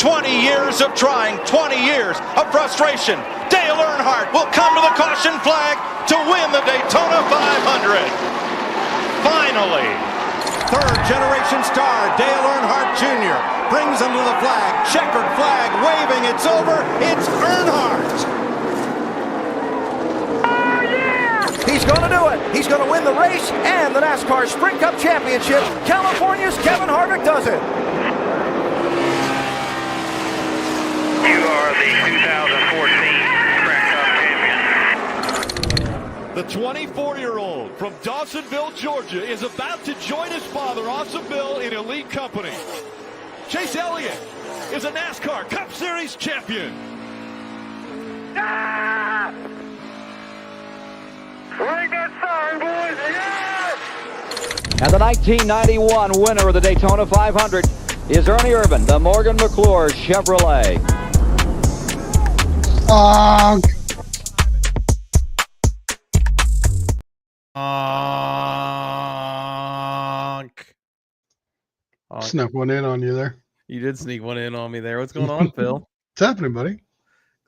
20 years of trying, 20 years of frustration. Dale Earnhardt will come to the caution flag to win the Daytona 500. Finally. Third-generation star Dale Earnhardt Jr. brings him to the flag. Checkered flag waving. It's over. It's Earnhardt. He's going to do it. He's going to win the race and the NASCAR Sprint Cup Championship. California's Kevin Harvick does it. You are the 2014 Sprint Cup champion. The 24-year-old from Dawsonville, Georgia, is about to join his father, Awesome Bill, in elite company. Chase Elliott is a NASCAR Cup Series champion. Ah! Ring that sign, boys! Yes! And the 1991 winner of the Daytona 500 is Ernie Irvan, the Morgan McClure Chevrolet. Snuck one in on you there. You did sneak one in on me there. What's going on, Phil? What's happening, buddy?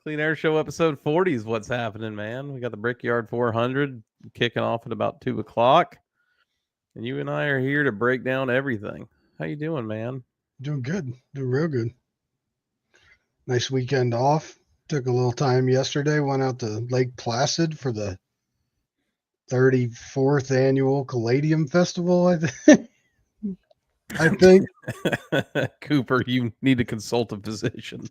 Clean Air Show episode 40 is what's happening, man. We got the Brickyard 400 kicking off at about 2 o'clock. And you and I are here to break down everything. How you doing, man? Doing good. Doing real good. Nice weekend off. Took a little time yesterday. Went out to Lake Placid for the 34th annual Caladium Festival, I think. Cooper, you need to consult a physician.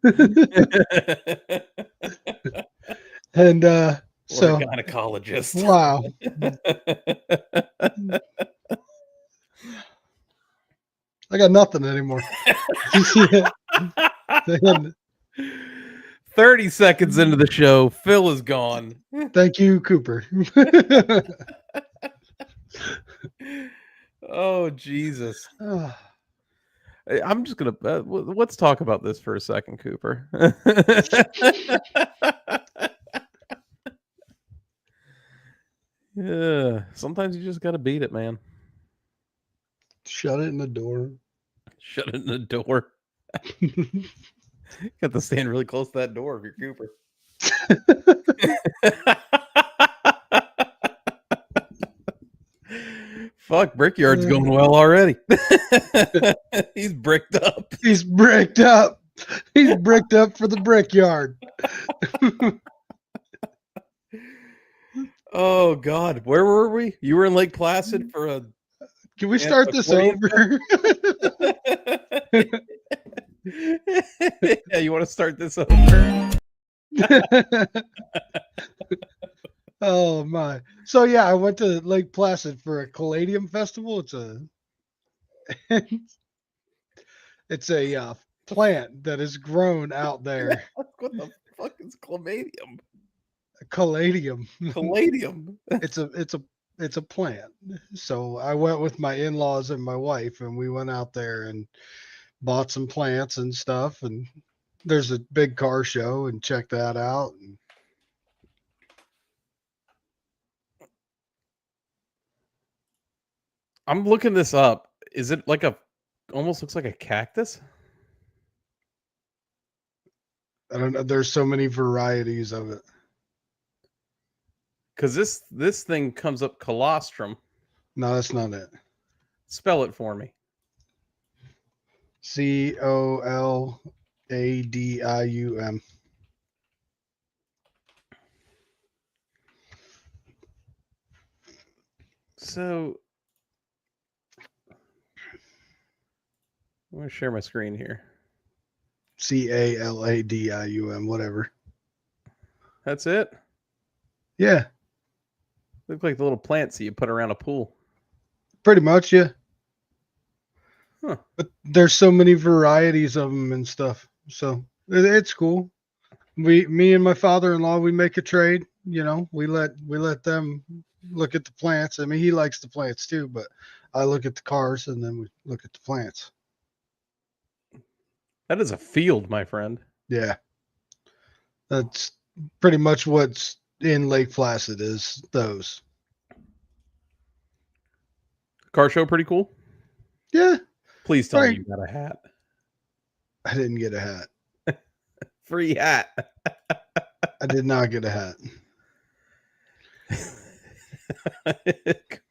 And or so a gynecologist. Wow. I got nothing anymore. 30 seconds into the show, Phil is gone. Thank you, Cooper. Oh, Jesus. I'm just going to, let's talk about this for a second, Cooper. Yeah, sometimes you just got to beat it, man. Shut it in the door. Shut it in the door. Got to stand really close to that door if you're Cooper. Fuck, Brickyard's going well already. He's bricked up. He's bricked up. He's bricked up for the Brickyard. Oh, God. Where were we? You were in Lake Placid for a... Can we start this over? Yeah, you want to start this over? Oh my. So yeah, I went to Lake Placid for a Caladium festival. It's a plant that is grown out there. What the fuck is caladium? Caladium. Caladium. It's a plant. So I went with my in-laws and my wife, and we went out there and bought some plants and stuff. And there's a big car show, and checked that out. And I'm looking this up. Is it like almost looks like a cactus? I don't know. There's so many varieties of it. Because this thing comes up colostrum. No, that's not it. Spell it for me. Coladium. So I'm going to share my screen here. Caladium, whatever. That's it? Yeah. Look like the little plants that you put around a pool. Pretty much, yeah. Huh. But there's so many varieties of them and stuff. So it's cool. Me and my father-in-law, we make a trade. You know, we let them look at the plants. I mean, he likes the plants too, but I look at the cars and then we look at the plants. That is a field, my friend. Yeah. That's pretty much what's in Lake Placid is those. Car show pretty cool? Yeah. Please tell me Right. you got a hat. I didn't get a hat. Free hat. I did not get a hat.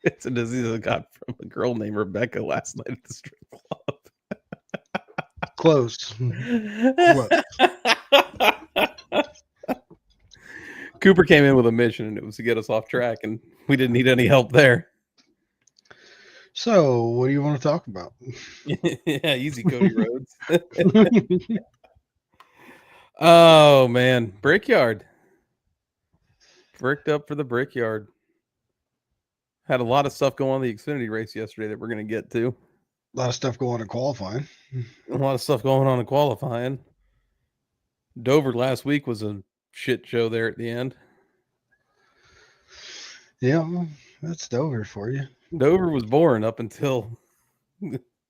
It's a disease I got from a girl named Rebecca last night at the strip club. Close. Cooper came in with a mission, and it was to get us off track, and we didn't need any help there. So, what do you want to talk about? Yeah, easy, Cody Rhodes. Oh, man. Brickyard. Bricked up for the Brickyard. Had a lot of stuff going on the Xfinity race yesterday that we're going to get to. A lot of stuff going on in qualifying. A lot of stuff going on in qualifying. Dover last week was a shit show there at the end. Yeah, that's Dover for you. Dover was boring up until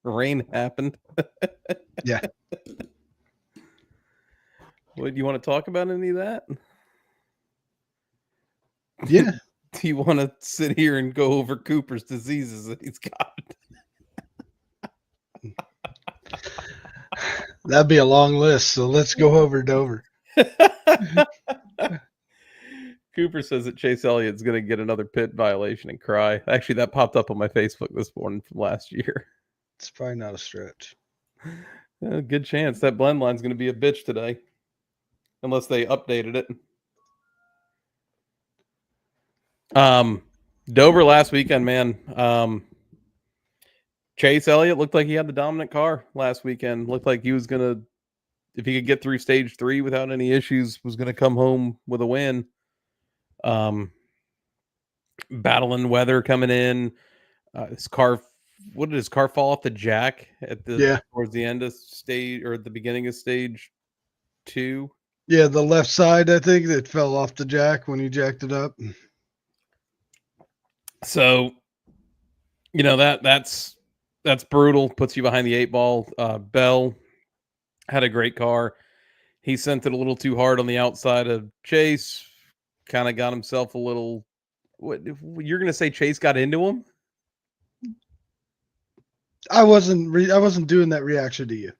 rain happened. Yeah. What, do you want to talk about any of that? Yeah. Do you want to sit here and go over Cooper's diseases that he's got? That'd be a long list, so let's go over Dover. Cooper says that Chase Elliott's going to get another pit violation and cry. Actually, that popped up on my Facebook this morning from last year. It's probably not a stretch. Good chance that blend line's going to be a bitch today, unless they updated it. Dover last weekend, man. Chase Elliott looked like he had the dominant car last weekend. Looked like he was going to, if he could get through stage 3 without any issues, was going to come home with a win. Battling weather coming in. His car, what did his car fall off the jack at the towards the end of stage, or at the beginning of stage 2? Yeah, the left side, I think, that fell off the jack when he jacked it up. So, you know, that's brutal. Puts you behind the 8 ball. Bell had a great car. He sent it a little too hard on the outside of Chase. Kind of got himself a little. What you're going to say? Chase got into him? I wasn't doing that reaction to you.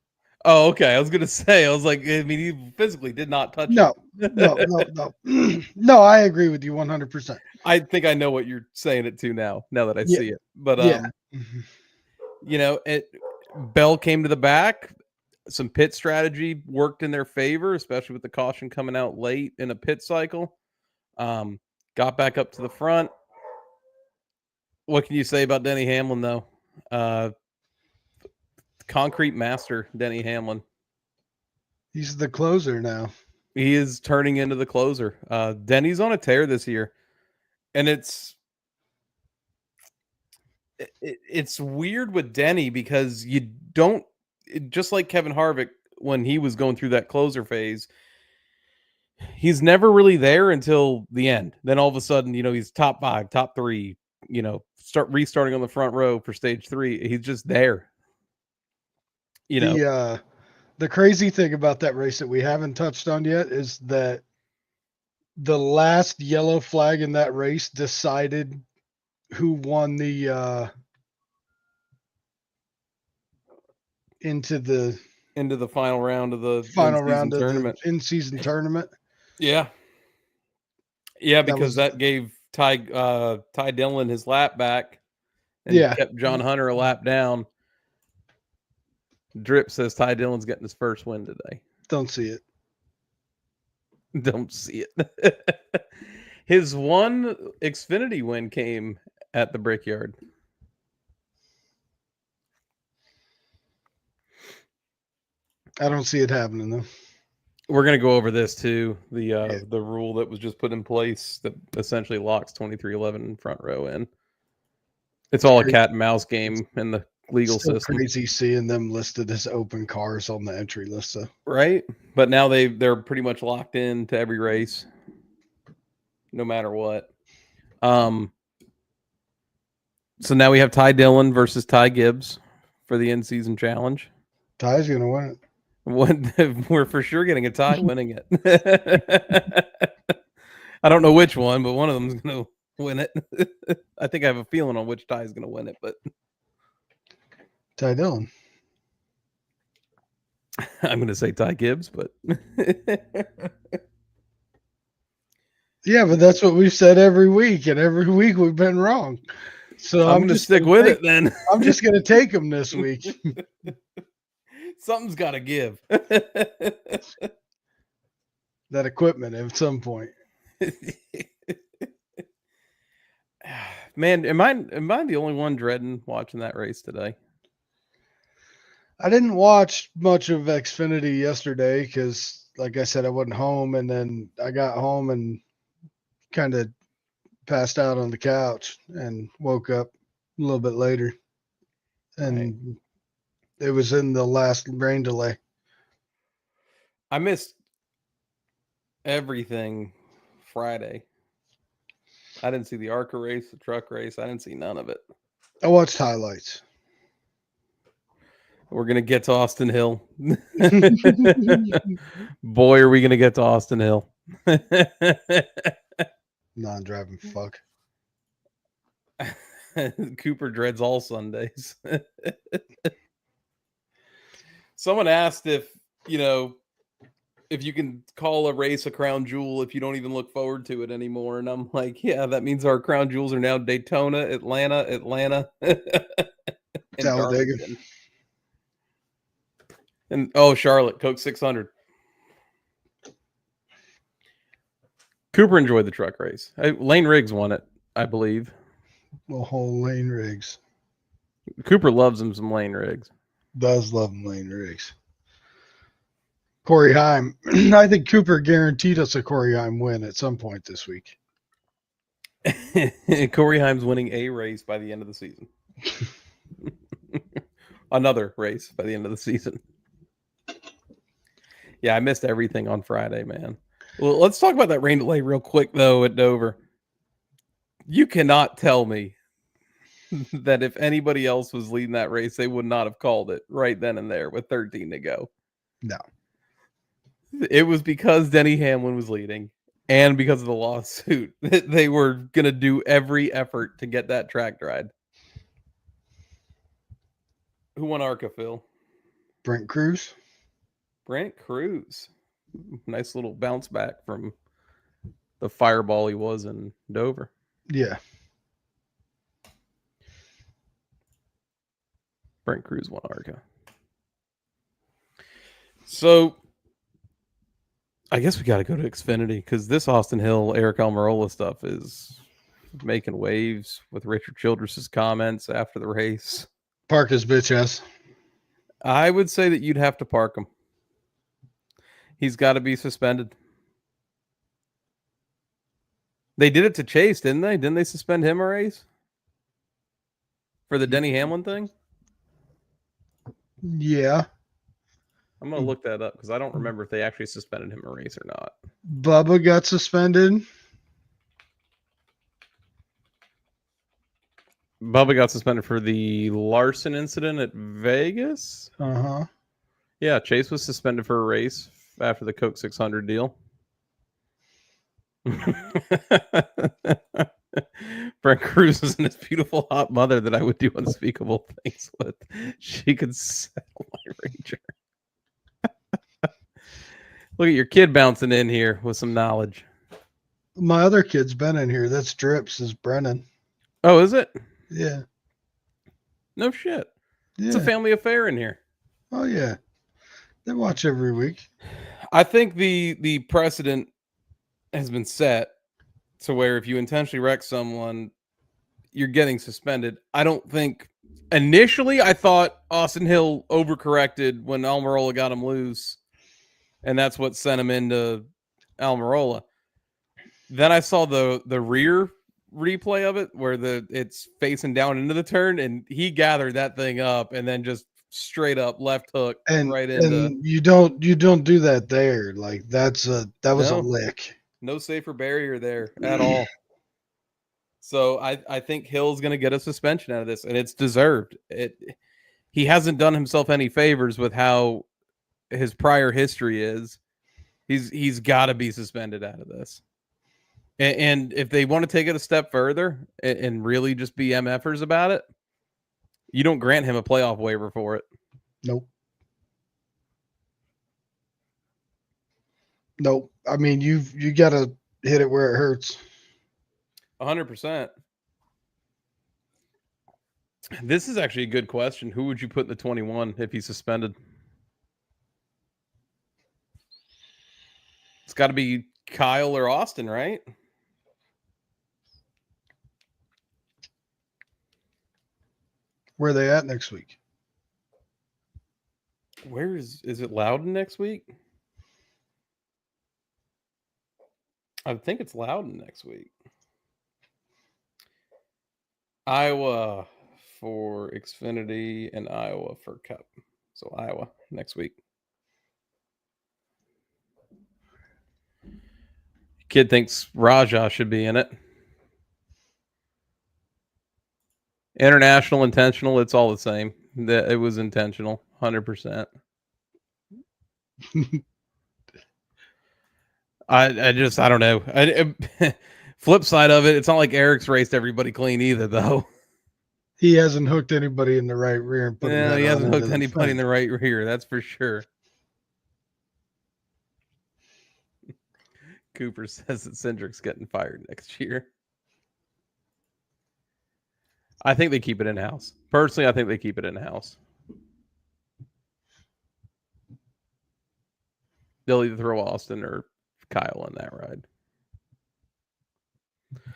Oh, okay. I was going to say. I was like, I mean, he physically did not touch No, him. no. No, I agree with you 100%. I think I know what you're saying it to now that I see it. But you know, Bell came to the back. Some pit strategy worked in their favor, especially with the caution coming out late in a pit cycle. Got back up to the front. What can you say about Denny Hamlin, though? Concrete master, Denny Hamlin. He's the closer now. He is turning into the closer. Denny's on a tear this year. And it's weird with Denny because you don't, just like Kevin Harvick when he was going through that closer phase, he's never really there until the end. Then all of a sudden, you know, he's top 5, top 3, you know, restarting on the front row for stage 3. He's just there. You know, the crazy thing about that race that we haven't touched on yet is that the last yellow flag in that race decided who won the into the final round of the tournament. In-season tournament. Yeah, because that gave Ty Dillon his lap back, and kept John Hunter a lap down. Drip says Ty Dillon's getting his first win today. Don't see it. Don't see it. His one Xfinity win came at the Brickyard. I don't see it happening, though. We're going to go over this, too. The rule that was just put in place that essentially locks 2311 front row in. It's all a cat and mouse game in the legal system. Crazy seeing them listed as open cars on the entry list, so. Right? But now they're pretty much locked in to every race, no matter what. So now we have Ty Dillon versus Ty Gibbs for the in-season challenge. Ty's going to win it. We're for sure getting a Ty winning it. I don't know which one, but one of them's going to win it. I think I have a feeling on which Ty is going to win it, but Ty Dillon. I'm going to say Ty Gibbs, but Yeah, but that's what we've said every week, and every week we've been wrong. So I'm going to stick with it then. I'm just going to take him this week. Something's got to give. That equipment at some point. Man, am I the only one dreading watching that race today? I didn't watch much of Xfinity yesterday because, like I said, I wasn't home, and then I got home and kind of passed out on the couch and woke up a little bit later, and it was in the last rain delay. I missed everything Friday. I didn't see the ARCA race, the truck race. I didn't see none of it. I watched highlights. We're going to get to Austin Hill. Boy, are we going to get to Austin Hill. Non-driving fuck. Cooper dreads all Sundays. Someone asked if you can call a race a crown jewel if you don't even look forward to it anymore. And I'm like, yeah, that means our crown jewels are now Daytona, Atlanta, and Talladega. Darlington. And Charlotte, Coke 600. Cooper enjoyed the truck race. Lane Riggs won it, I believe. Well, whole Lane Riggs. Cooper loves him some Lane Riggs. Does love Lane Riggs. Corey Heim. I think Cooper guaranteed us a Corey Heim win at some point this week. Corey Heim's winning a race by the end of the season. Another race by the end of the season. Yeah, I missed everything on Friday, man. Well, let's talk about that rain delay real quick, though, at Dover. You cannot tell me that if anybody else was leading that race, they would not have called it right then and there with 13 to go. No. It was because Denny Hamlin was leading and because of the lawsuit that they were going to do every effort to get that track ride. Who won ARCA, Phil? Brent Cruz. Brent Cruz. Nice little bounce back from the fireball he was in Dover. Yeah. Brent Cruz won ARCA. So I guess we got to go to Xfinity because this Austin Hill, Aric Almirola stuff is making waves with Richard Childress's comments after the race. Park his bitch ass. I would say that you'd have to park him. He's got to be suspended. They did it to Chase, didn't they? Didn't they suspend him a race? For the Denny Hamlin thing? Yeah. I'm going to look that up because I don't remember if they actually suspended him a race or not. Bubba got suspended. Bubba got suspended for the Larson incident at Vegas. Uh-huh. Yeah, Chase was suspended for a race after the Coke 600 deal. Brent Cruz is in his beautiful hot mother that I would do unspeakable things with. She could sell my Ranger. Look at your kid bouncing in here with some knowledge. My other kid's been in here. That's Drips, is Brennan. Oh, is it? Yeah. No shit. Yeah. It's a family affair in here. Oh, yeah. They watch every week. I think the precedent has been set to where if you intentionally wreck someone, you're getting suspended. I don't think initially I thought Austin Hill overcorrected when Almirola got him loose, and that's what sent him into Almirola. Then I saw the rear replay of it where it's facing down into the turn, and he gathered that thing up and then just straight up left hook and right into. And you don't do that there. Like that was a lick. No safer barrier there at all. So I think Hill's going to get a suspension out of this, and it's deserved. He hasn't done himself any favors with how his prior history is. He's got to be suspended out of this. And if they want to take it a step further and really just be MFers about it, you don't grant him a playoff waiver for it. Nope. Nope. I mean, you got to hit it where it hurts. 100%. This is actually a good question. Who would you put in the 21 if he's suspended? It's got to be Kyle or Austin, right? Where are they at next week? Where is it Loudon next week? I think it's Loudon next week. Iowa for Xfinity and Iowa for Cup. So Iowa next week. Kid thinks Raja should be in it. International, intentional, it's all the same. It was intentional, 100%. I don't know. Flip side of it, it's not like Eric's raced everybody clean either, though. He hasn't hooked anybody in the right rear. And put Yeah, he hasn't hooked anybody in the right rear. That's for sure. Cooper says that Cindric's getting fired next year. I think they keep it in-house. Personally, I think they keep it in-house. They'll either throw Austin or Kyle in that ride.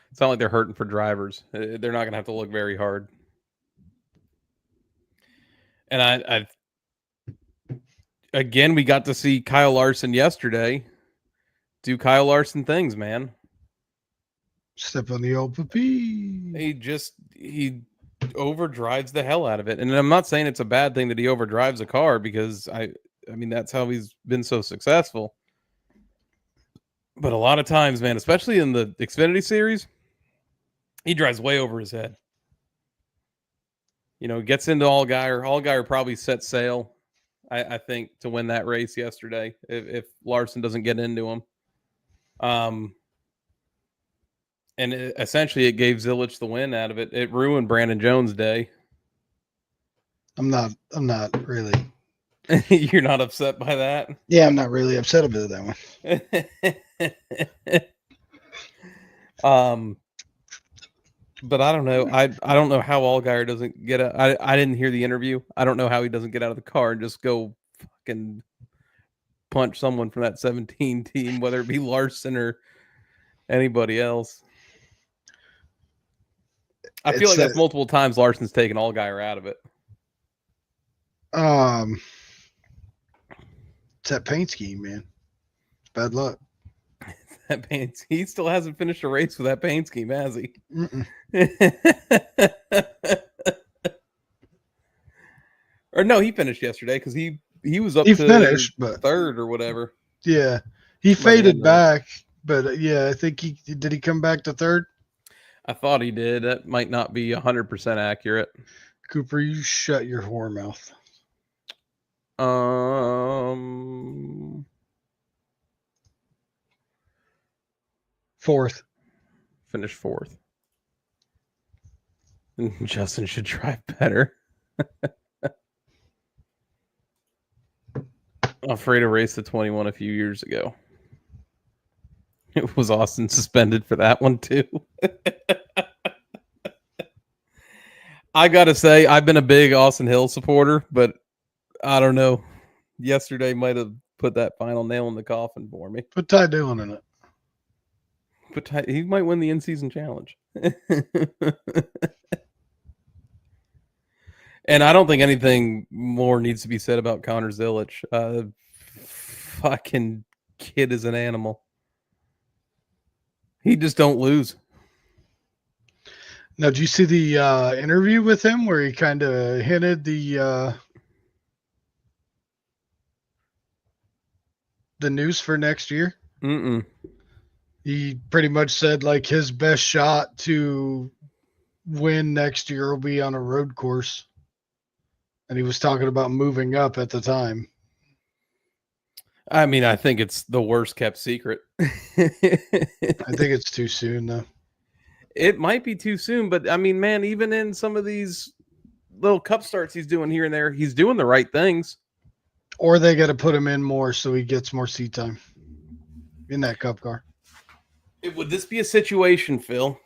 It's not like they're hurting for drivers. They're not going to have to look very hard. And again, we got to see Kyle Larson yesterday do Kyle Larson things, man. Step on the old puppy. He overdrives the hell out of it. And I'm not saying it's a bad thing that he overdrives a car, because I mean, that's how he's been so successful. But a lot of times, man, especially in the Xfinity series, he drives way over his head. You know, gets into Allgaier probably set sail, I think, to win that race yesterday if Larson doesn't get into him. And essentially it gave Zilich the win out of it. It ruined Brandon Jones' day. I'm not really. You're not upset by that? Yeah, I'm not really upset about that one. But I don't know. I don't know how Allgaier doesn't get out. I didn't hear the interview. I don't know how he doesn't get out of the car and just go fucking punch someone from that 17 team, whether it be Larson or anybody else. I feel like that's multiple times Larson's taken Allgaier out of it. It's that paint scheme, man. It's bad luck. That paint. He still hasn't finished a race with that paint scheme, has he? Or no, he finished yesterday because he was up. He finished, but third or whatever. Yeah, he faded back, but yeah, I think he come back to third. I thought he did. That might not be 100% accurate. Cooper, you shut your whore mouth. Fourth. Finished fourth. Justin should drive better. Alfredo raced the 21 a few years ago. It was Austin suspended for that one too. I gotta say, I've been a big Austin Hill supporter, but I don't know. Yesterday might have put that final nail in the coffin for me. Put Ty Dillon in it. But he might win the in-season challenge. And I don't think anything more needs to be said about Connor Zilich. Fucking kid is an animal. He just don't lose. Now, did you see the interview with him where he kind of hinted the news for next year? He pretty much said like his best shot to win next year will be on a road course. And he was talking about moving up at the time. I mean, I think it's the worst kept secret. I think it's too soon, though. It might be too soon, but I mean, man, even in some of these little cup starts he's doing here and there, he's doing the right things. Or they got to put him in more so he gets more seat time. in that Cup car. Would this be a situation, Phil?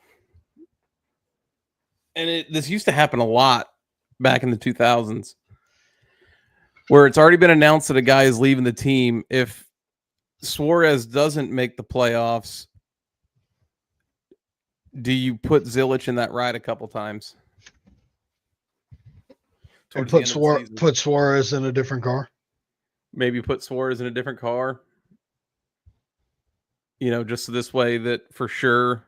And this used to happen a lot back in the 2000s, where it's already been announced that a guy is leaving the team. If Suarez doesn't make the playoffs, do you put Zilich in that ride a couple times? And put Suarez in a different car? Maybe put Suarez in a different car. You know, just so this way that for sure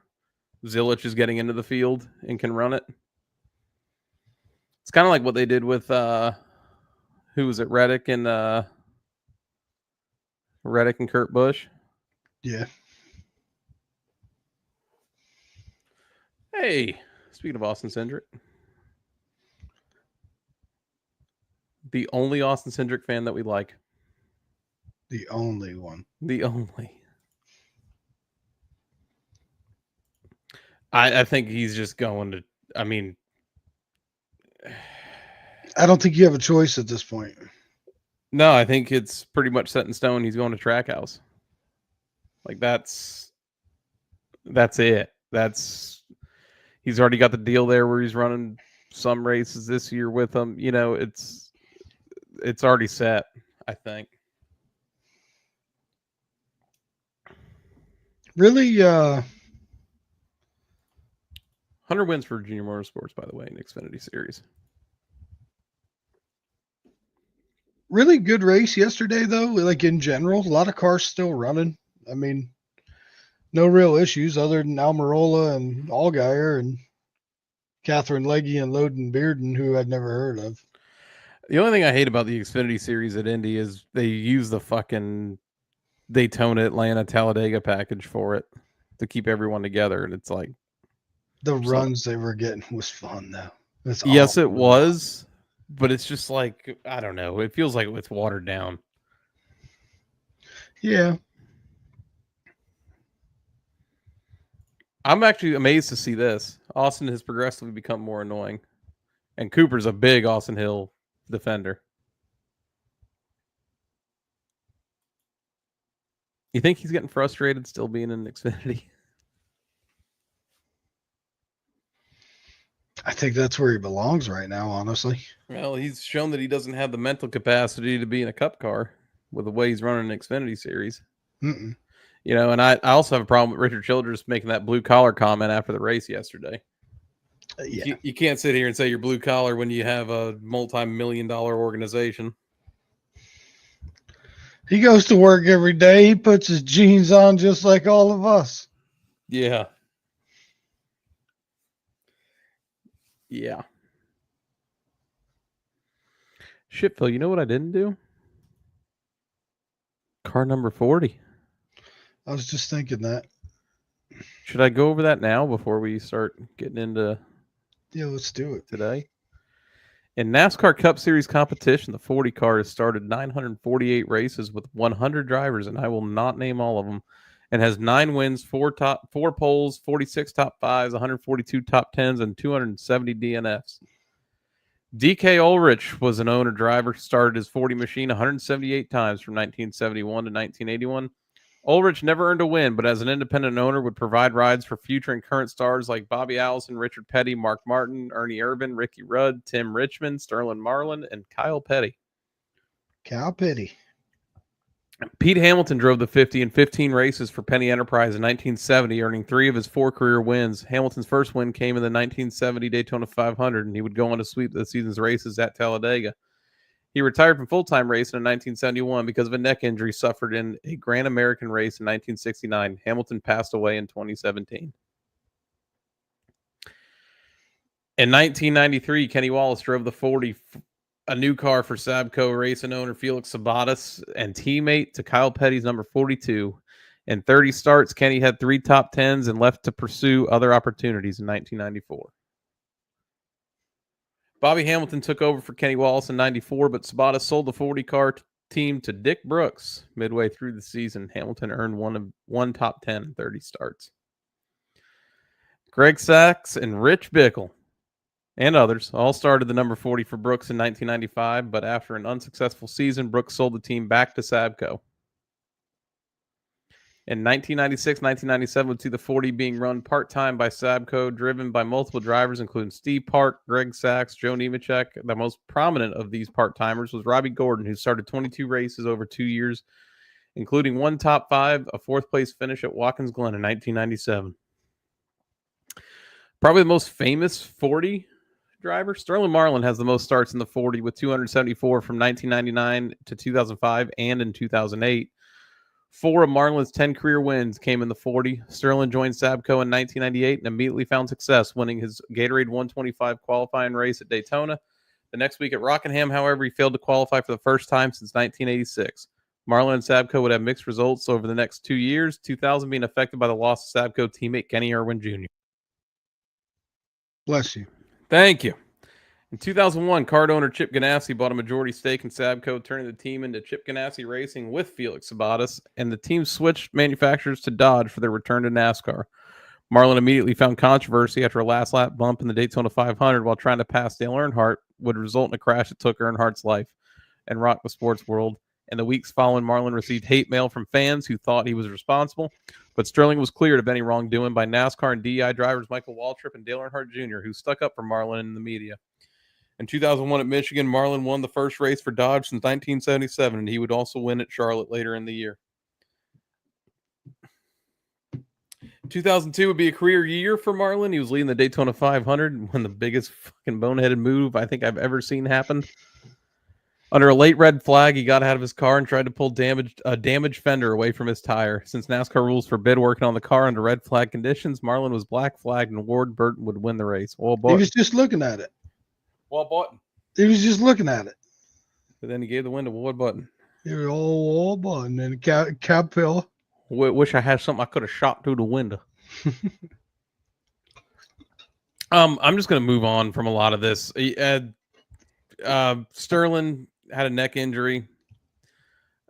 Zilich is getting into the field and can run it. It's kind of like what they did with who was it? Reddick and Kurt Busch. Yeah. Hey, speaking of Austin Cindric, the only Austin Cindric fan that we like. The only one. The only. I think he's just going to. I mean, I don't think you have a choice at this point. No, I think it's pretty much set in stone. He's going to Trackhouse. Like that's it. He's already got the deal there where he's running some races this year with them. You know, it's already set, I think. Really, 100 wins for Junior Motorsports, by the way, in the Xfinity Series. Really good race yesterday, though. Like in general, a lot of cars still running. I mean, no real issues other than Almirola and Allgaier and Catherine Legge and Loden Bearden, who I'd never heard of. The only thing I hate about the Xfinity Series at Indy is they use the fucking Daytona, Atlanta, Talladega package for it to keep everyone together, and it's like the runs they were getting was fun, though. Yes, it was. But it's just like, I don't know. It feels like it's watered down. Yeah. I'm actually amazed to see this. Austin has progressively become more annoying. And Cooper's a big Austin Hill defender. You think he's getting frustrated still being in Xfinity? I think that's where he belongs right now, honestly. Well, he's shown that he doesn't have the mental capacity to be in a Cup car with the way he's running an Xfinity Series. Mm-mm. You know, and I also have a problem with Richard Childress making that blue collar comment after the race yesterday. Yeah. You can't sit here and say you're blue collar when you have a multi-million-dollar organization. He goes to work every day. He puts his jeans on just like all of us. Yeah. Yeah. Shit, Phil, you know what I didn't do? Car number 40. I was just thinking that. Should I go over that now before we start getting into let's do it today? In NASCAR Cup Series competition, the 40 car has started 948 races with 100 drivers, and I will not name all of them, and has 9 wins, 4 poles, 46 top 5s, 142 top 10s, and 270 DNFs. DK Ulrich was an owner driver who started his 40 machine 178 times from 1971 to 1981. Ulrich never earned a win, but as an independent owner would provide rides for future and current stars like Bobby Allison, Richard Petty, Mark Martin, Ernie Irvan, Ricky Rudd, Tim Richmond, Sterling Marlin, and Kyle Petty. Kyle Petty. Pete Hamilton drove the 50 in 15 races for Penny Enterprise in 1970, earning 3 of his 4 career wins. Hamilton's first win came in the 1970 Daytona 500, and he would go on to sweep the season's races at Talladega. He retired from full-time racing in 1971 because of a neck injury suffered in a Grand American race in 1969. Hamilton passed away in 2017. In 1993, Kenny Wallace drove the 40, a new car for Sabco racing owner Felix Sabatis and teammate to Kyle Petty's number 42. In 30 starts, Kenny had 3 top 10s and left to pursue other opportunities in 1994. Bobby Hamilton took over for Kenny Wallace in 94, but Sabatis sold the 40 car team to Dick Brooks midway through the season. Hamilton earned one top 10 in 30 starts. Greg Sachs and Rich Bickle and others all started the number 40 for Brooks in 1995, but after an unsuccessful season, Brooks sold the team back to Sabco. In 1996, 1997, would see the 40 being run part-time by Sabco, driven by multiple drivers, including Steve Park, Greg Sachs, Joe Nemechek. The most prominent of these part-timers was Robbie Gordon, who started 22 races over 2 years, including one top 5, a 4th-place finish at Watkins Glen in 1997. Probably the most famous 40 driver, Sterling Marlin, has the most starts in the 40 with 274 from 1999 to 2005 and in 2008. 4 of Marlin's 10 career wins came in the 40. Sterling joined Sabco in 1998 and immediately found success, winning his Gatorade 125 qualifying race at Daytona. The next week at Rockingham, however, he failed to qualify for the first time since 1986. Marlin and Sabco would have mixed results over the next 2 years, 2000 being affected by the loss of Sabco teammate Kenny Irwin Jr. Bless you. Thank you. In 2001, card owner Chip Ganassi bought a majority stake in Sabco, turning the team into Chip Ganassi Racing with Felix Sabates, and the team switched manufacturers to Dodge for their return to NASCAR. Marlin immediately found controversy after a last lap bump in the Daytona 500 while trying to pass Dale Earnhardt would result in a crash that took Earnhardt's life and rocked the sports world. In the weeks following, Marlin received hate mail from fans who thought he was responsible, but Sterling was cleared of any wrongdoing by NASCAR and DEI drivers Michael Waltrip and Dale Earnhardt Jr., who stuck up for Marlin in the media. In 2001 at Michigan, Marlin won the first race for Dodge since 1977, and he would also win at Charlotte later in the year. 2002 would be a career year for Marlin. He was leading the Daytona 500 when the biggest fucking boneheaded move I think I've ever seen happen. Under a late red flag, he got out of his car and tried to pull a damaged fender away from his tire. Since NASCAR rules forbid working on the car under red flag conditions, Marlin was black flagged and Ward Burton would win the race. He was just looking at it. Walt Button. He was just looking at it. But then he gave the win to Ward Button. He was all Button and Cab Pill. Wish I had something I could have shot through the window. I'm just going to move on from a lot of this. Sterling had a neck injury.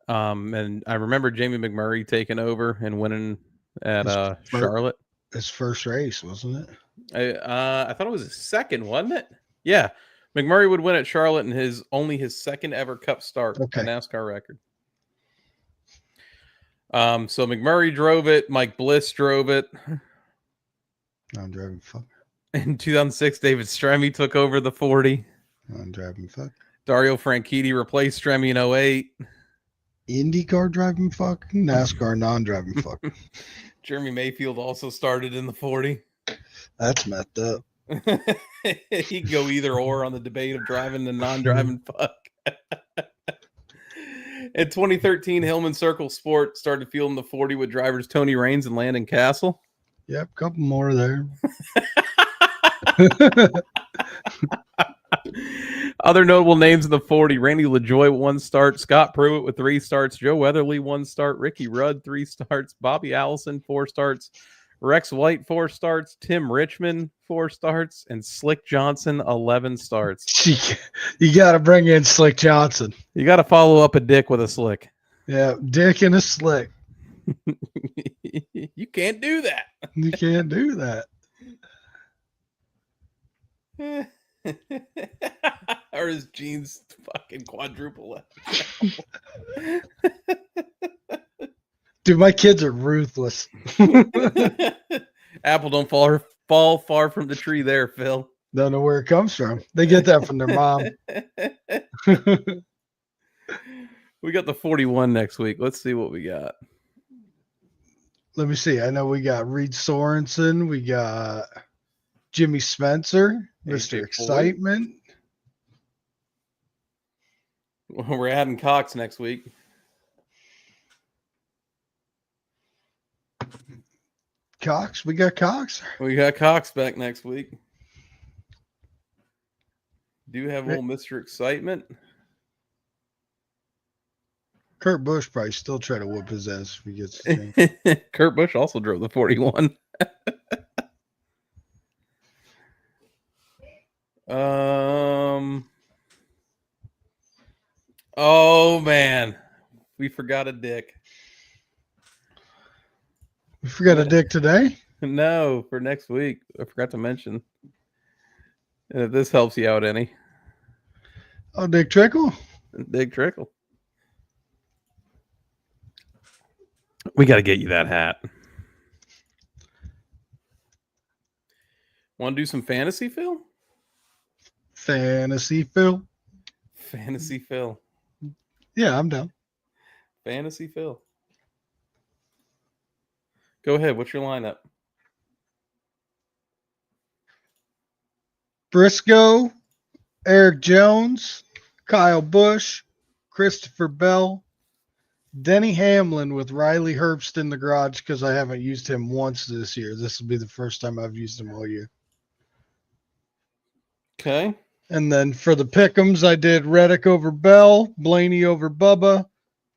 And I remember Jamie McMurray taking over and winning at Charlotte. His first race, wasn't it? I thought it was his second, wasn't it? Yeah. McMurray would win at Charlotte and his second ever Cup start, a NASCAR record. So McMurray drove it. Mike Bliss drove it. I'm driving fuck. In 2006, David Stremme took over the 40. I'm driving fuck. Dario Franchitti replaced Stremme in 08. IndyCar driving fuck. NASCAR non-driving fuck. Jeremy Mayfield also started in the 40. That's messed up. He'd go either or on the debate of driving and non-driving fuck. In 2013, Hillman Circle Sport started fielding the 40 with drivers Tony Raines and Landon Castle. Yep, a couple more there. Other notable names in the 40, Randy LaJoie with 1 start, Scott Pruitt with 3 starts, Joe Weatherly 1 start, Ricky Rudd 3 starts, Bobby Allison 4 starts, Rex White 4 starts, Tim Richmond 4 starts, and Slick Johnson 11 starts. You got to bring in Slick Johnson. You got to follow up a dick with a slick. Yeah, dick and a slick. You can't do that. You can't do that. Or his jeans fucking quadruple left. Dude, my kids are ruthless. Apple don't fall far from the tree there, Phil. Don't know where it comes from. They get that from their mom. We got the 41 next week. Let's see what we got. Let me see. I know we got Reed Sorensen. We got Jimmy Spencer, Mr. Excitement. We're adding Cox next week. Cox? We got Cox? We got Cox back next week. Do have old Mr. Excitement. Kurt Busch probably still try to whoop his ass if he gets the thing. Kurt Busch also drove the 41. Oh man, we forgot a dick. We forgot a dick today? No, for next week. I forgot to mention. And if this helps you out any. Oh, Dick Trickle? Dick Trickle. We got to get you that hat. Want to do some fantasy, Phil? Fantasy Phil? Fantasy Phil. Yeah, I'm down. Fantasy Phil. Go ahead. What's your lineup? Briscoe, Eric Jones, Kyle Busch, Christopher Bell, Denny Hamlin with Riley Herbst in the garage because I haven't used him once this year. This will be the first time I've used him all year. Okay. And then for the pick'ems, I did Reddick over Bell, Blaney over Bubba,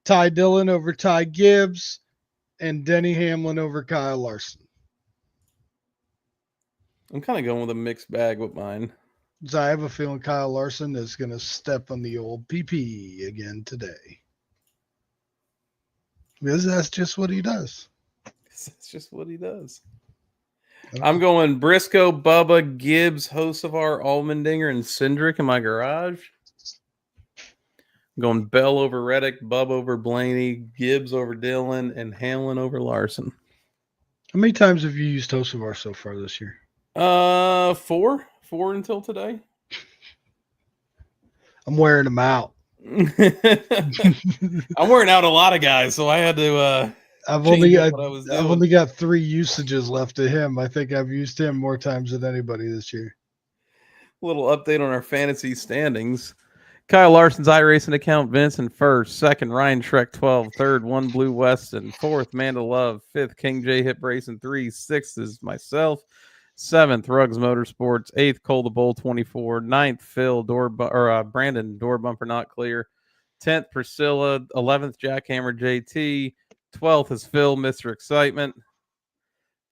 Ty Dillon over Ty Gibbs, and Denny Hamlin over Kyle Larson. I'm kind of going with a mixed bag with mine. So I have a feeling Kyle Larson is going to step on the old PP again today. Because that's just what he does. That's just what he does. I'm going Briscoe, Bubba, Gibbs, Hocevar, Allmendinger, and Cindric in my garage. I'm going Bell over Reddick, Bubba over Blaney, Gibbs over Dillon, and Hamlin over Larson. How many times have you used Hocevar so far this year? 4 until today. I'm wearing them out. I'm wearing out a lot of guys, so I had to. I've only got 3 usages left of him. I think I've used him more times than anybody this year. A little update on our fantasy standings. Kyle Larson's iRacing account, Vincent first, second Ryan Shrek 12, third One Blue Weston, fourth Manda Love, fifth King J Hip Racing 3, sixth is myself, seventh Ruggs Motorsports, eighth Cole the Bull 24, ninth Phil Brandon door bumper not clear, 10th Priscilla, 11th Jackhammer JT, 12th is Phil Mr. Excitement,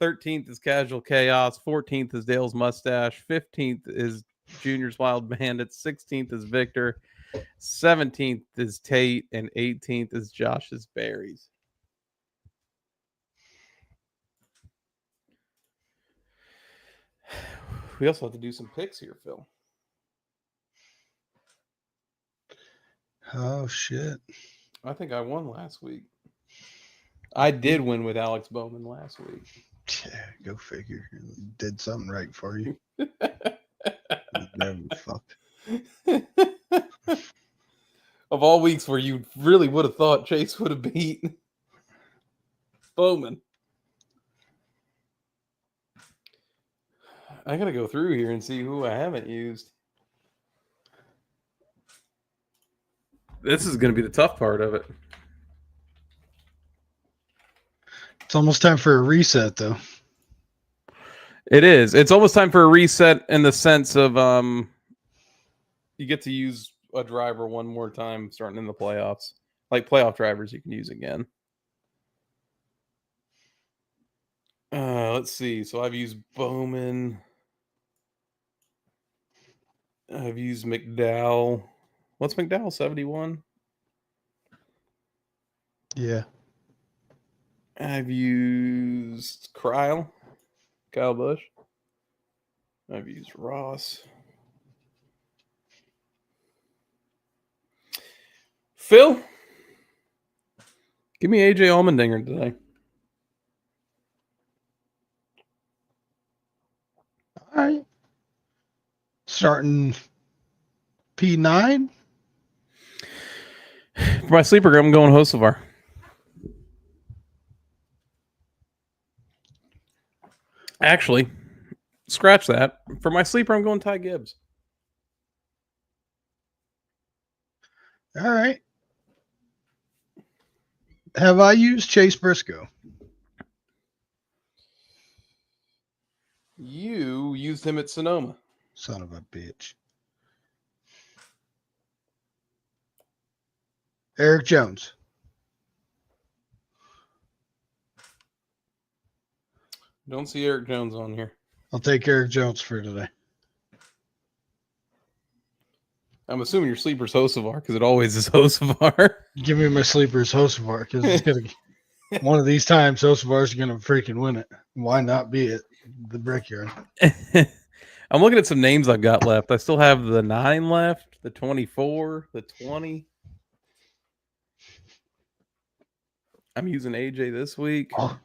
13th is Casual Chaos, 14th is Dale's Mustache, 15th is Junior's Wild Bandits, 16th is Victor, 17th is Tate, and 18th is Josh's Berries. We also have to do some picks here, Phil. Oh, shit. I think I won last week. I did win with Alex Bowman last week. Yeah, go figure. Did something right for you. Fuck. Of all weeks where you really would have thought Chase would have beat Bowman. I gotta go through here and see who I haven't used. This is gonna be the tough part of it. It's almost time for a reset, though. It is. It's almost time for a reset in the sense of you get to use a driver one more time starting in the playoffs. Like playoff drivers you can use again. Let's see. So I've used Bowman. I've used McDowell. What's McDowell? 71? Yeah. I've used Kyle Busch. I've used Ross. Phil, give me AJ Allmendinger today. All right. Starting P9. For my sleeper, I'm going Hocevar. Actually, scratch that. For my sleeper, I'm going Ty Gibbs. All right. Have I used Chase Briscoe? You used him at Sonoma. Son of a bitch. Eric Jones. Don't see Eric Jones on here. I'll take Eric Jones for today. I'm assuming your sleeper's Hocevar because it always is Hocevar. Give me my sleepers Hocevar because it's gonna one of these times Hocevar's gonna freaking win it. Why not be it? The Brickyard. I'm looking at some names I've got left. I still have the 9 left, the 24, the 20. I'm using AJ this week. Oh.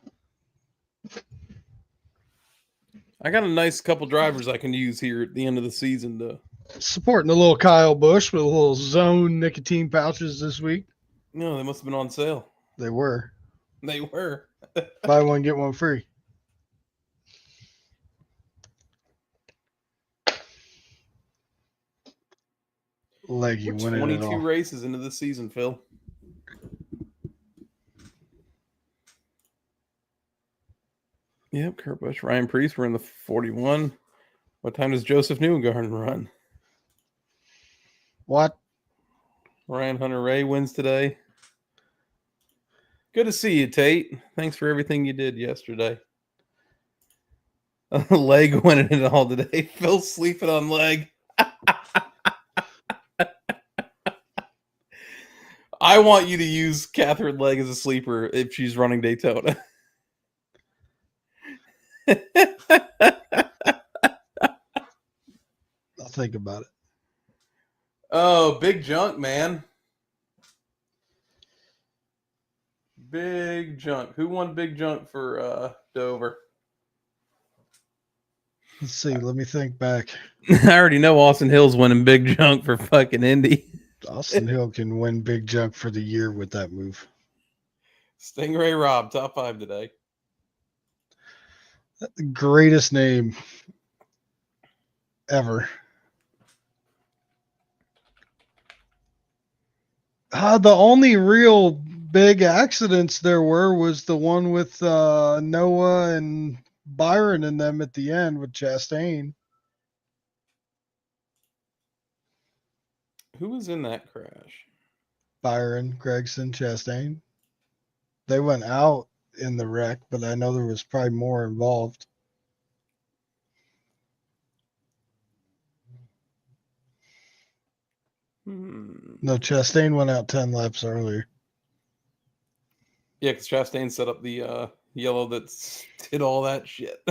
I got a nice couple drivers I can use here at the end of the season to Supporting the little Kyle Busch with a little Zone nicotine pouches this week. No, they must have been on sale. They were. They were. Buy one, get one free. Leggy winning 22 it all. races into the season, Phil. Yep, Kurt Busch, Ryan Preece, we're in the 41. What time does Joseph Newgarden run? What? Ryan Hunter-Ray wins today. Good to see you, Tate. Thanks for everything you did yesterday. Leg winning it all today. Phil's sleeping on leg. I want you to use Catherine Legg as a sleeper if she's running Daytona. I'll think about it. Oh, Big Junk, man. Big Junk. Who won Big Junk for Dover? Let's see. Let me think back. I already know Austin Hill's winning Big Junk for fucking Indy. Austin Hill can win Big Junk for the year with that move. Stingray Rob, top 5 today. The greatest name ever. The only real big accidents there was the one with Noah and Byron and them at the end with Chastain. Who was in that crash? Byron, Gregson, Chastain. They went out in the wreck, but I know there was probably more involved. No, Chastain went out 10 laps earlier. Yeah, because Chastain set up the yellow that did all that shit.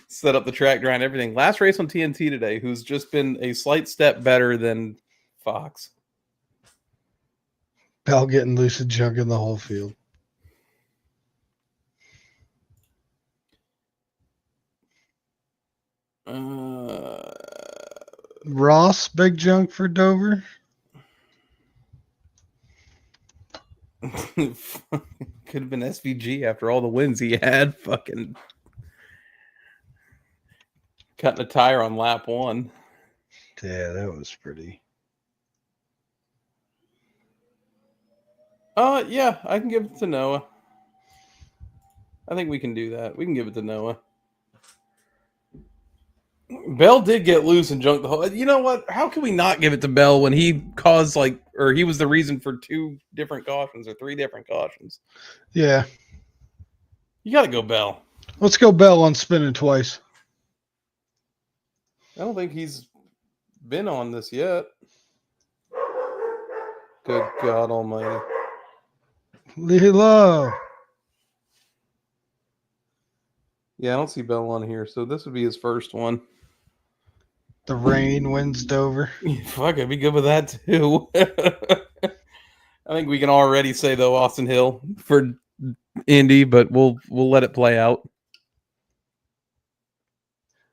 Set up the track, grind everything. Last race on TNT today, who's just been a slight step better than Fox. Bell getting loose and junk in the whole field. Ross, big junk for Dover. Could have been SVG after all the wins he had. Fucking cutting a tire on lap 1. Yeah, that was pretty. Yeah, I can give it to Noah. I think we can do that. We can give it to Noah. Bell did get loose and junk the whole. You know what? How can we not give it to Bell when he caused or he was the reason for 2 different cautions or 3 different cautions? Yeah. You got to go Bell. Let's go Bell on spinning twice. I don't think he's been on this yet. Good God Almighty. Lilo. Yeah, I don't see Bell on here, so this would be his first one. The rain wins Dover. Fuck, I'd be good with that too. I think we can already say though Austin Hill for Indy, but we'll let it play out.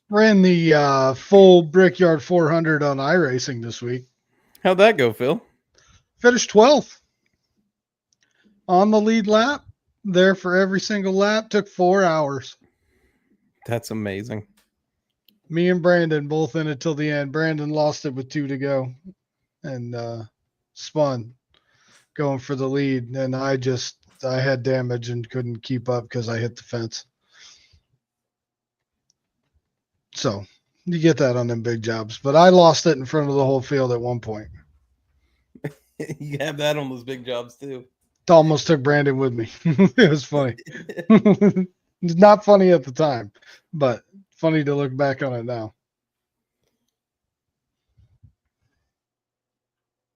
Ran the full Brickyard 400 on iRacing this week. How'd that go, Phil? Finished 12th. On the lead lap. There for every single lap. Took 4 hours. That's amazing. Me and Brandon both in it till the end. Brandon lost it with 2 to go and spun going for the lead. And I had damage and couldn't keep up because I hit the fence. So you get that on them big jobs. But I lost it in front of the whole field at one point. You have that on those big jobs too. Almost took Brandon with me. It was funny. It's not funny at the time, but funny to look back on it now.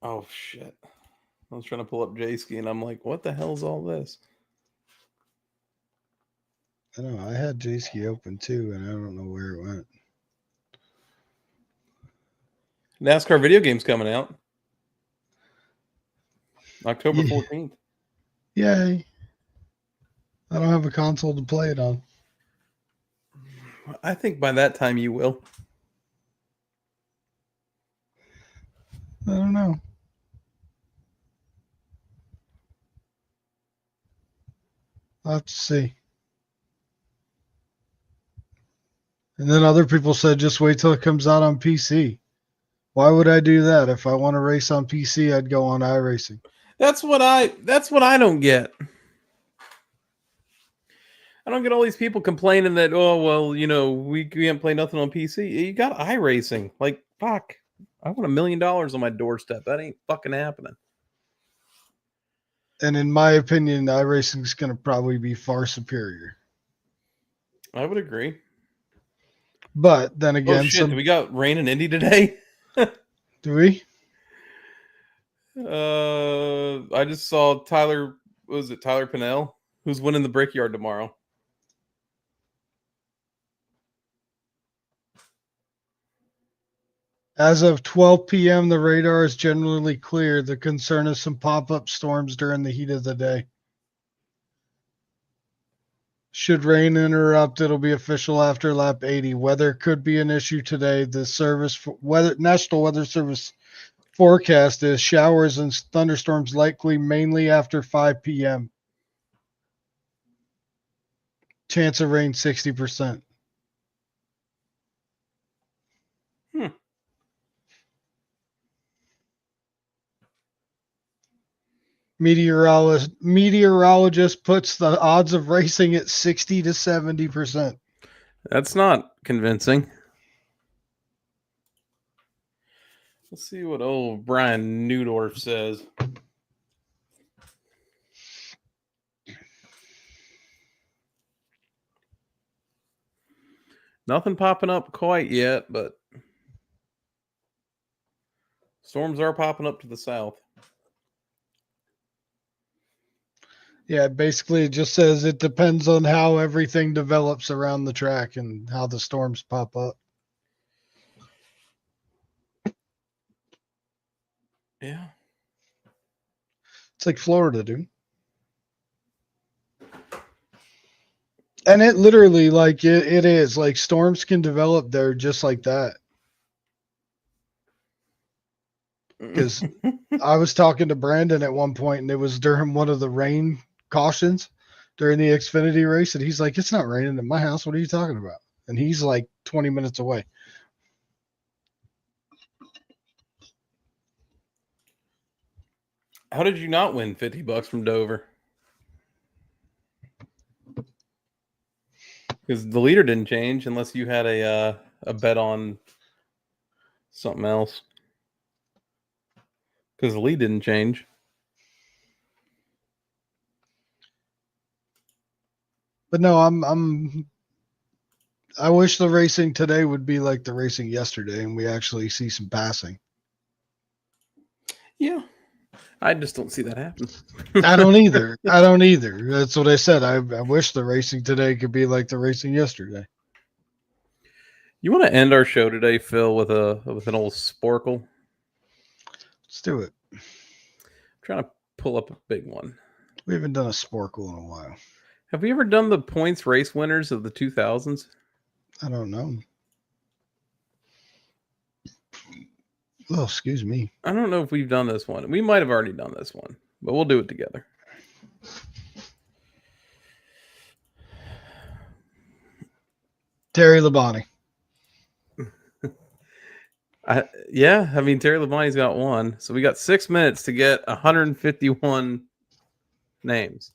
Oh shit. I was trying to pull up J-Ski and I'm like, what the hell's all this? I know I had J-Ski open too, and I don't know where it went. NASCAR video games coming out. October 14th. Yay. I don't have a console to play it on. I think by that time you will. I don't know. I'll have to see. And then other people said just wait till it comes out on PC. Why would I do that? If I want to race on PC, I'd go on iRacing. That's what I don't get. I don't get all these people complaining that, oh, well, we can't play nothing on PC. You got iRacing. Like, fuck. I want $1 million on my doorstep. That ain't fucking happening. And in my opinion, iRacing is going to probably be far superior. I would agree. But then again, oh shit! Do we got rain in Indy today? Do we? I just saw Tyler. Was it Tyler Pinnell who's winning the Brickyard tomorrow? As of 12 p.m., the radar is generally clear. The concern is some pop-up storms during the heat of the day. Should rain interrupt, it'll be official after lap 80. Weather could be an issue today. The National Weather Service forecast is showers and thunderstorms likely mainly after 5 p.m. Chance of rain 60%. Meteorologist puts the odds of racing at 60 to 70%. That's not convincing. Let's see what old Brian Newdorf says. Nothing popping up quite yet, but storms are popping up to the south. Yeah, basically it just says it depends on how everything develops around the track and how the storms pop up. Yeah. It's like Florida, dude. And it literally, like, it is. Like, storms can develop there just like that. Because I was talking to Brandon at one point, and it was during one of the rain cautions during the Xfinity race, and he's like, it's not raining at my house. What are you talking about? And he's like 20 minutes away. How did you not win $50 from Dover? Because the leader didn't change unless you had a bet on something else. Because the lead didn't change. But no, I wish the racing today would be like the racing yesterday, and we actually see some passing. Yeah. I just don't see that happen. I don't either. That's what I said. I wish the racing today could be like the racing yesterday. You want to end our show today, Phil, with an old sporkle? Let's do it. I'm trying to pull up a big one. We haven't done a sporkle in a while. Have we ever done the points race winners of the 2000s? I don't know. Oh, excuse me. I don't know if we've done this one. We might have already done this one, but we'll do it together. Terry Labonte. Yeah, I mean, Terry Labonte's got one. So we got 6 minutes to get 151 names.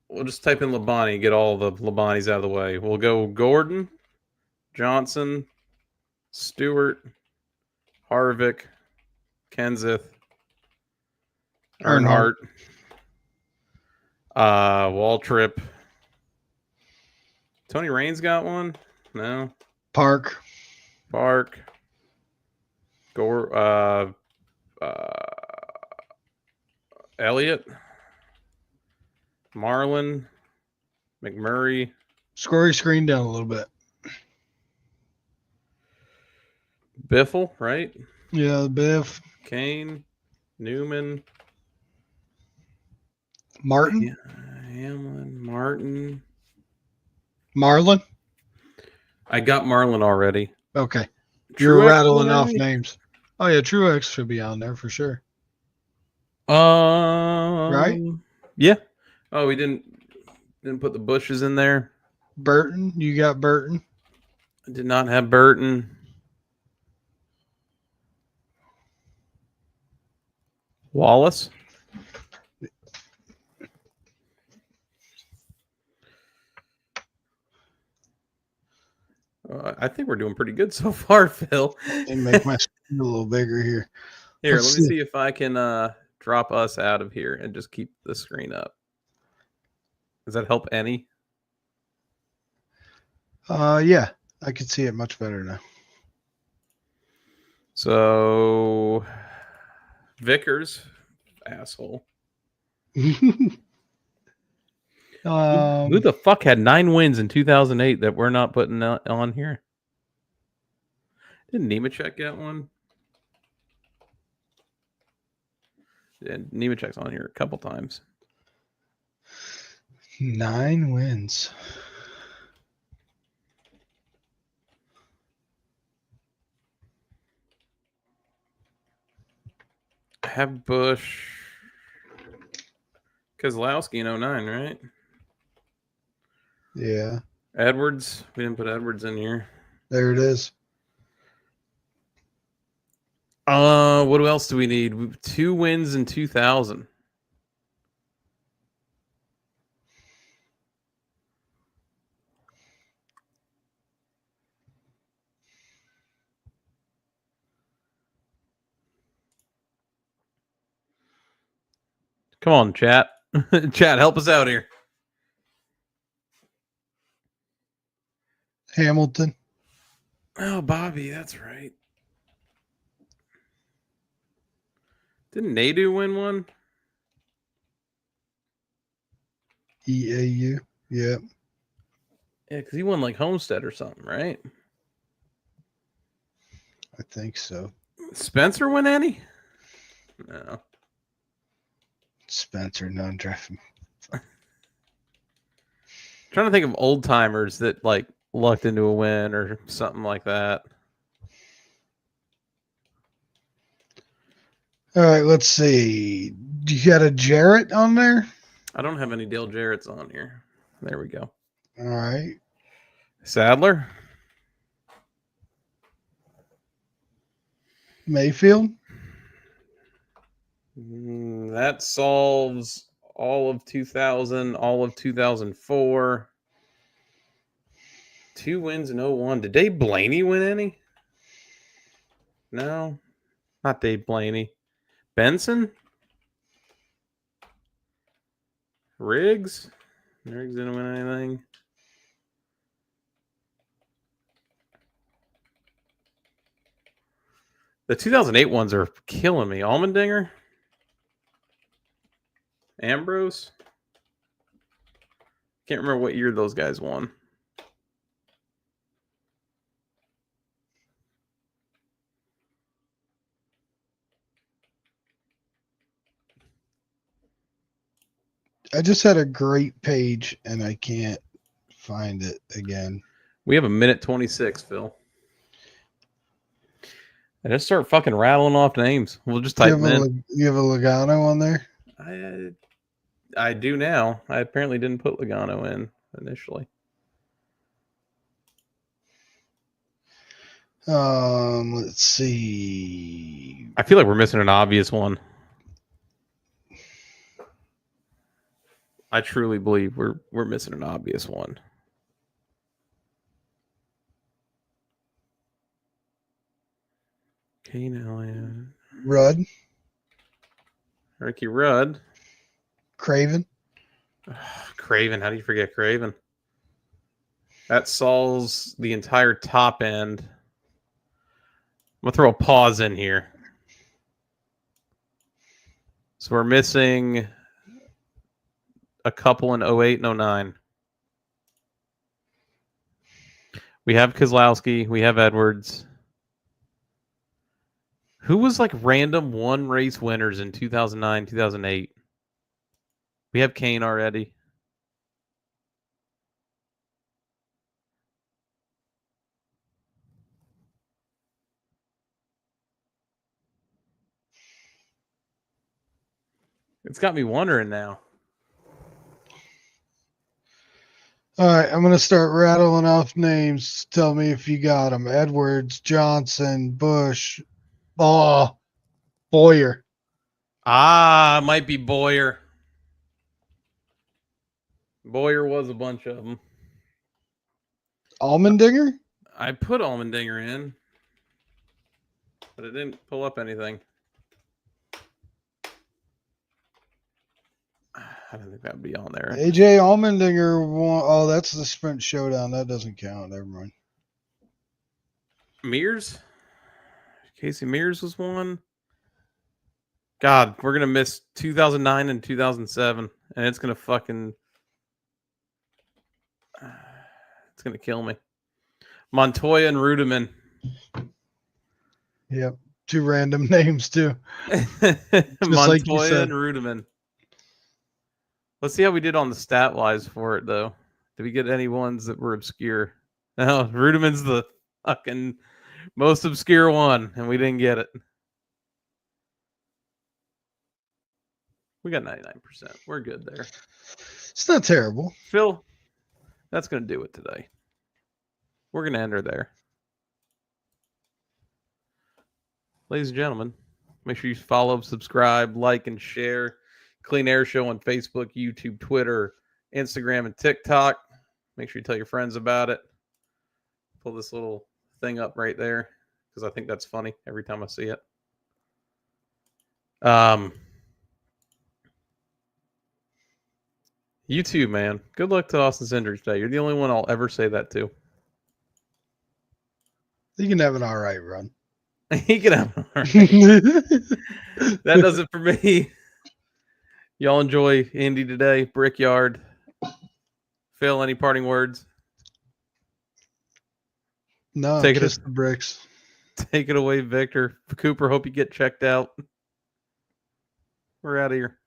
We'll just type in Labonte, get all the Labontes out of the way. We'll go Gordon, Johnson, Stewart, Harvick, Kenseth, Earnhardt, Waltrip. Tony Raines got one? No. Park. Elliott. Marlin. McMurray. Scroll your screen down a little bit. Biffle, right? Yeah, Biff. Kane. Newman. Martin? Yeah, Hamlin, Martin. Marlin? I got Marlin already. Okay. You're Truex rattling won off any? names. Oh, yeah, Truex should be on there for sure. Right? Yeah. Oh, we didn't put the Bushes in there. Burton? You got Burton? I did not have Burton. Wallace? I think we're doing pretty good so far, Phil. And make my screen a little bigger here. Here, Let's let me see if I can drop us out of here and just keep the screen up. Does that help any? Yeah, I can see it much better now. So, Vickers, asshole. Who the fuck had 9 wins in 2008 that we're not putting on here? Didn't Nemechek get one? Yeah, Nemechek's on here a couple times. 9 wins. I have Bush, Keselowski in 09, right? Yeah. Edwards. We didn't put Edwards in here. There it is. What else do we need? 2 wins in 2000. Come on, chat. Chat, help us out here. Hamilton. Oh, Bobby, that's right. Didn't Nadu win one? EAU. Yep. Yeah, because he won like Homestead or something, right? I think so. Spencer win any? No. Spencer non-draft. Trying to think of old timers that like lucked into a win or something like that. All right, let's see. You got a Jarrett on there? I don't have any Dale Jarrett's on here. There we go. All right. Sadler. Mayfield. That solves all of 2000, all of 2004. 2 wins in 01. Did Dave Blaney win any? No, not Dave Blaney. Benson? Riggs? Riggs didn't win anything. The 2008 ones are killing me. Allmendinger? Ambrose? Can't remember what year those guys won. I just had a great page and I can't find it again. We have a minute 26, Phil. I just start fucking rattling off names. We'll just type them in. You have a Logano on there? I do now. I apparently didn't put Logano in initially. Let's see. I feel like we're missing an obvious one. I truly believe we're missing an obvious one. Kane Elliott. Rudd. Ricky Rudd. Craven. Craven. How do you forget Craven? That solves the entire top end. I'm going to throw a pause in here. So we're missing a couple in 08 and 09. We have Keselowski. We have Edwards. Who was like random one race winners in 2009, 2008? We have Kane already. It's got me wondering now. All right, I'm going to start rattling off names. Tell me if you got them. Edwards, Johnson, Bush, Boyer. Might be Boyer. Boyer was a bunch of them. Allmendinger? I put Allmendinger in, but it didn't pull up anything. I don't think that would be on there. AJ Allmendinger won. Oh, that's the sprint showdown. That doesn't count. Never mind. Mears? Casey Mears was one. God, we're going to miss 2009 and 2007, and it's going to fucking... It's going to kill me. Montoya and Rudiman. Yep. Two random names, too. Montoya and Rudiman. Let's see how we did on the stat-wise for it, though. Did we get any ones that were obscure? No, Rudiman's the fucking most obscure one, and we didn't get it. We got 99%. We're good there. It's not terrible. Phil, that's going to do it today. We're going to end her there. Ladies and gentlemen, make sure you follow, subscribe, like, and share. Clean Air Show on Facebook, YouTube, Twitter, Instagram, and TikTok. Make sure you tell your friends about it. Pull this little thing up right there because I think that's funny every time I see it. You too, man. Good luck to Austin Cindric today. You're the only one I'll ever say that to. You can have an all right run. He can have an all right. That does it for me. Y'all enjoy Indy today. Brickyard. Phil, any parting words? No, take kiss the bricks. Take it away, Victor. Cooper, hope you get checked out. We're out of here.